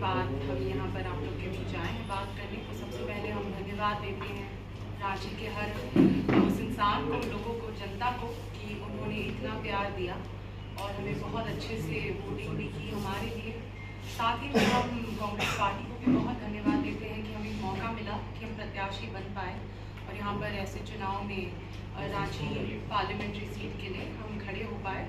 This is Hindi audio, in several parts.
बाद हम यहाँ पर आप लोग के बीच आए हैं बात करने को। सबसे पहले हम धन्यवाद देते हैं रांची के हर उस इंसान को, लोगों को, जनता को कि उन्होंने इतना प्यार दिया और हमें बहुत अच्छे से वोटिंग भी की हमारे लिए। साथ ही में हम कांग्रेस पार्टी को भी बहुत धन्यवाद देते हैं कि हमें मौका मिला कि हम प्रत्याशी बन पाए और यहाँ पर ऐसे चुनाव में रांची पार्लियामेंट्री सीट के लिए हम खड़े हो पाए।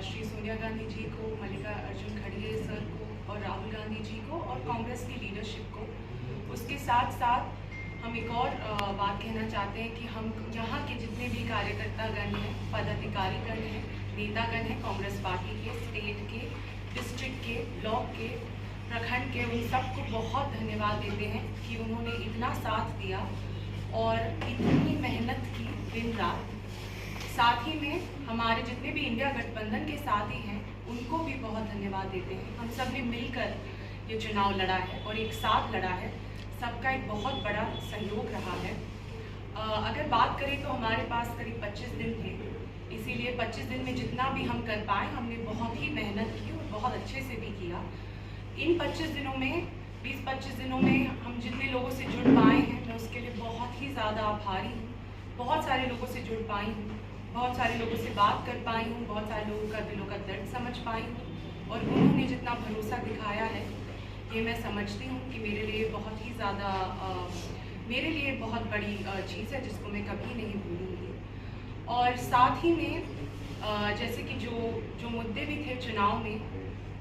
श्री सोनिया गांधी जी को, मल्लिकार्जुन खड़गे सर को और राहुल गांधी जी को और कांग्रेस की लीडरशिप को। उसके साथ साथ हम एक और बात कहना चाहते हैं कि हम यहाँ के जितने भी कार्यकर्तागण हैं, पदाधिकारीगण हैं, नेतागण हैं कांग्रेस पार्टी के, स्टेट के, डिस्ट्रिक्ट के, ब्लॉक के, प्रखंड के, उन सबको बहुत धन्यवाद देते हैं कि उन्होंने इतना साथ दिया और इतनी मेहनत की दिन रात। साथ ही में हमारे जितने भी इंडिया गठबंधन के साथी हैं उनको भी बहुत धन्यवाद देते हैं। हम सब ने मिलकर ये चुनाव लड़ा है और एक साथ लड़ा है, सबका एक बहुत बड़ा सहयोग रहा है। अगर बात करें तो हमारे पास करीब 25 दिन थे, इसीलिए 25 दिन में जितना भी हम कर पाए हमने बहुत ही मेहनत की और बहुत अच्छे से भी किया। इन 25 दिनों में 20-25 दिनों में हम जितने लोगों से जुड़ पाए हैं मैं उसके लिए बहुत ही ज़्यादा आभारी हूँ। बहुत सारे लोगों से जुड़ पाई हूँ, बहुत सारे लोगों से बात कर पाई हूँ, बहुत सारे लोगों का दिलों का दर्द समझ पाई हूँ और उन्होंने जितना भरोसा दिखाया है ये मैं समझती हूँ कि मेरे लिए बहुत ही ज़्यादा मेरे लिए बहुत बड़ी चीज़ है जिसको मैं कभी नहीं भूलूँगी। और साथ ही में जैसे कि जो मुद्दे भी थे चुनाव में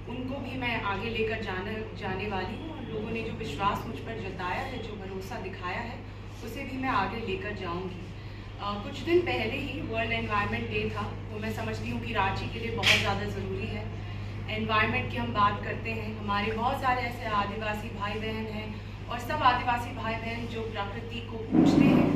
उनको भी मैं आगे लेकर जाने वाली हूँ और लोगों ने जो विश्वास मुझ पर जताया है, जो भरोसा दिखाया है, उसे भी मैं आगे लेकर जाऊँगी। कुछ दिन पहले ही वर्ल्ड एनवायरनमेंट डे था, तो मैं समझती हूँ कि रांची के लिए बहुत ज़्यादा ज़रूरी है। एनवायरनमेंट की हम बात करते हैं, हमारे बहुत सारे ऐसे आदिवासी भाई बहन हैं और सब आदिवासी भाई बहन जो प्रकृति को पूजते हैं,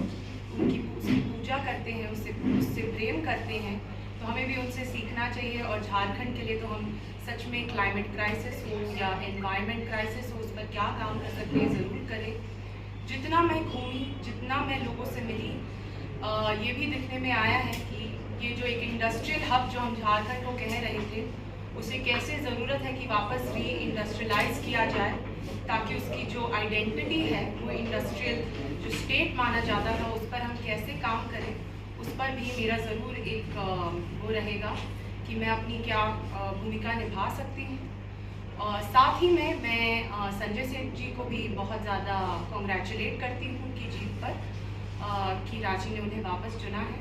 उसकी पूजा करते हैं, उससे प्रेम करते हैं, तो हमें भी उनसे सीखना चाहिए। और झारखंड के लिए तो हम सच में क्लाइमेट क्राइसिस हो या एनवायरनमेंट क्राइसिस हो, उस पर क्या काम कर सकते हैं ज़रूर करें। जितना मैं घूमी, जितना मैं लोगों से मिली, ये भी दिखने में आया है कि ये जो एक इंडस्ट्रियल हब जो हम झारखंड को कह रहे थे, उसे कैसे ज़रूरत है कि वापस री इंडस्ट्रियलाइज किया जाए ताकि उसकी जो आइडेंटिटी है वो इंडस्ट्रियल जो स्टेट माना जाता था उस पर हम कैसे काम करें, उस पर भी मेरा ज़रूर एक वो रहेगा कि मैं अपनी क्या भूमिका निभा सकती हूँ। और साथ ही में मैं संजय सेठ जी को भी बहुत ज़्यादा कॉन्ग्रेचुलेट करती हूँ उनकी जीत पर कि रांची ने उन्हें वापस चुना है।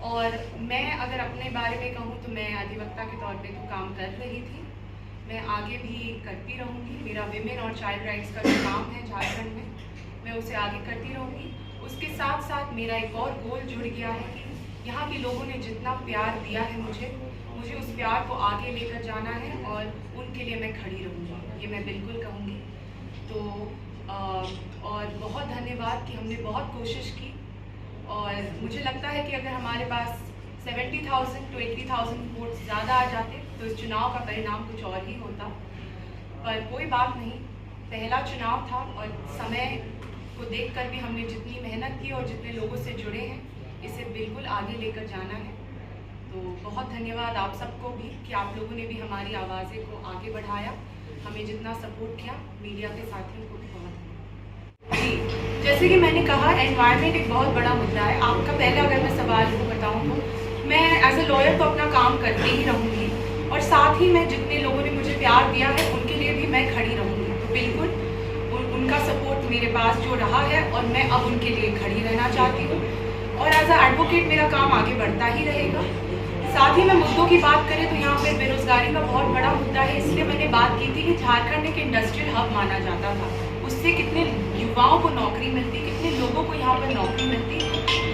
और मैं अगर अपने बारे में कहूँ तो मैं अधिवक्ता के तौर पे तो काम कर रही थी, मैं आगे भी करती रहूँगी। मेरा विमेन और चाइल्ड राइट्स का जो काम है झारखंड में, मैं उसे आगे करती रहूँगी। उसके साथ साथ मेरा एक और गोल जुड़ गया है कि यहाँ के लोगों ने जितना प्यार दिया है मुझे उस प्यार को आगे लेकर जाना है और उनके लिए मैं खड़ी रहूँगी, ये मैं बिल्कुल कहूँगी। तो और बहुत धन्यवाद कि हमने बहुत कोशिश की और मुझे लगता है कि अगर हमारे पास 70,000 to 80,000 वोट ज़्यादा आ जाते तो इस चुनाव का परिणाम कुछ और ही होता। पर कोई बात नहीं, पहला चुनाव था और समय को देखकर भी हमने जितनी मेहनत की और जितने लोगों से जुड़े हैं, इसे बिल्कुल आगे लेकर जाना है। तो बहुत धन्यवाद आप सबको भी कि आप लोगों ने भी हमारी आवाज़ें को आगे बढ़ाया, हमें जितना सपोर्ट किया। मीडिया के साथियों को भी बहुत जी, जैसे कि मैंने कहा एनवायरनमेंट एक बहुत बड़ा मुद्दा है। आपका पहले अगर मैं सवाल को बताऊं तो मैं एज अ लॉयर तो अपना काम करते ही रहूँगी और साथ ही मैं जितने लोगों ने मुझे प्यार दिया है उनके लिए भी मैं खड़ी रहूँगी। तो बिल्कुल उनका सपोर्ट मेरे पास जो रहा है और मैं अब उनके लिए खड़ी रहना चाहती हूँ और एज अ एडवोकेट मेरा काम आगे बढ़ता ही रहेगा। साथ ही में मुद्दों की बात करें तो यहाँ पर बेरोजगारी का बहुत बड़ा मुद्दा है, इसलिए मैंने बात की थी कि झारखंड एक इंडस्ट्रियल हब माना जाता था, उससे कितने युवाओं को नौकरी मिलती, कितने लोगों को यहाँ पर नौकरी मिलती,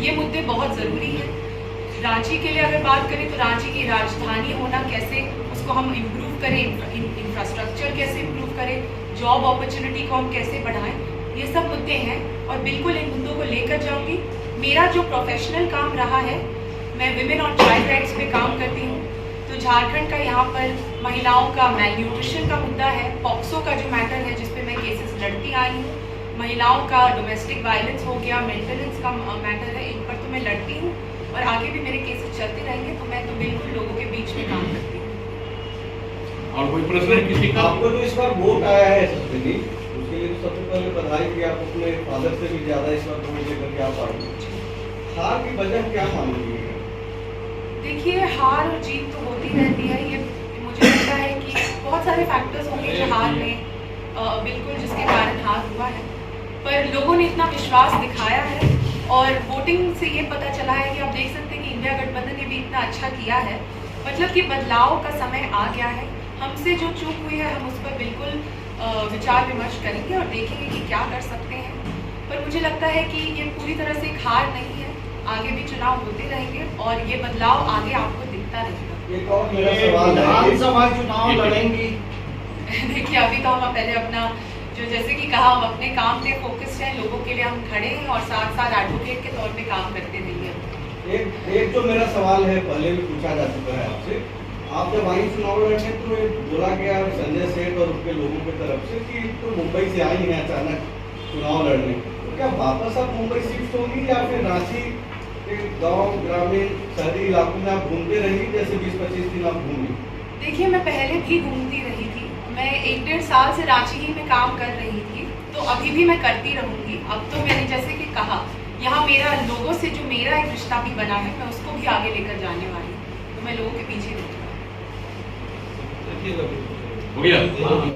ये मुद्दे बहुत ज़रूरी हैं। रांची के लिए अगर बात करें तो रांची की राजधानी होना कैसे उसको हम इम्प्रूव करें, इंफ्रास्ट्रक्चर कैसे इम्प्रूव करें, जॉब अपॉर्चुनिटी को हम कैसे बढ़ाएं, ये सब मुद्दे हैं और बिल्कुल इन मुद्दों को लेकर जाऊँगी। मेरा जो प्रोफेशनल काम रहा है, मैं विमेन और चाइल्ड राइट्स पे काम करती हूँ, तो झारखंड का यहाँ पर महिलाओं का मेल न्यूट्रिशन का मुद्दा है, पॉक्सो का जो मैटर है जिस पे मैं केसेस लड़ती आई हूँ, महिलाओं का डोमेस्टिक वायलेंस हो गया, मेंटेनेंस का मैटर है, इन पर तो मैं लड़ती हूँ और आगे भी मेरे केसेस चलते रहेंगे। तो मैं तो बिल्कुल लोगों के बीच में काम करती हूँ। और कोई प्रश्न है किसी का? आपको जो इस बार वोट आया है सस्पेंडी, उसके लिए तो सबसे पहले बधाई कि आप अपने फादर से भी ज्यादा इस बार वोट लेकर के आप आए। हार की वजह क्या मानूंगी? देखिए, हार और जीत तो होती रहती है। ये मुझे लगता है कि बहुत सारे फैक्टर्स होंगे जो हार में बिल्कुल जिसके कारण हार हुआ है, पर लोगों ने इतना विश्वास दिखाया है और वोटिंग से ये पता चला है कि आप देख सकते हैं कि इंडिया गठबंधन ने भी इतना अच्छा किया है। मतलब कि बदलाव का समय आ गया है। हमसे जो चूक हुई है हम उस पर बिल्कुल विचार विमर्श करेंगे और देखेंगे कि क्या कर सकते हैं। पर मुझे लगता है कि ये पूरी तरह से एक हार नहीं है। आगे भी चुनाव होते रहेंगे और ये बदलाव आगे आपको दिखता रहेगा। एक और मेरा सवाल है, विधानसभा चुनाव लड़ेंगी? देखिए, अभी तो हम पहले अपना जो जैसे कि कहा हम अपने काम पे फोकस्ड हैं, लोगों के लिए हम खड़े हैं और साथ साथ एडवोकेट के तौर पे काम करते रहेंगे। एक जो मेरा सवाल है पहले भी पूछा जा चुका है आपसे, आप जब आई चुनाव लड़ने तो ये बोला गया संजय सेठ और उनके लोगों की तरफ से कि तो मुंबई से आई हैं अचानक चुनाव लड़ने, तो क्या वापस आप मुंबई शिफ्ट होंगी या फिर रांची के गांव ग्रामीण शहरी इलाकों में आप घूमते रही जैसे 20-25 दिन आप घूमी? देखिए, मैं पहले भी घूमती रही थी। मैं 1-1.5 साल से रांची ही में काम कर रही थी, तो अभी भी मैं करती रहूँगी। अब तो मैंने जैसे कि कहा, यहाँ मेरा लोगों से जो मेरा एक रिश्ता भी बना है, मैं उसको भी आगे लेकर जाने वाली हूँ। तो मैं लोगों के पीछे रहूँगी। हो गया।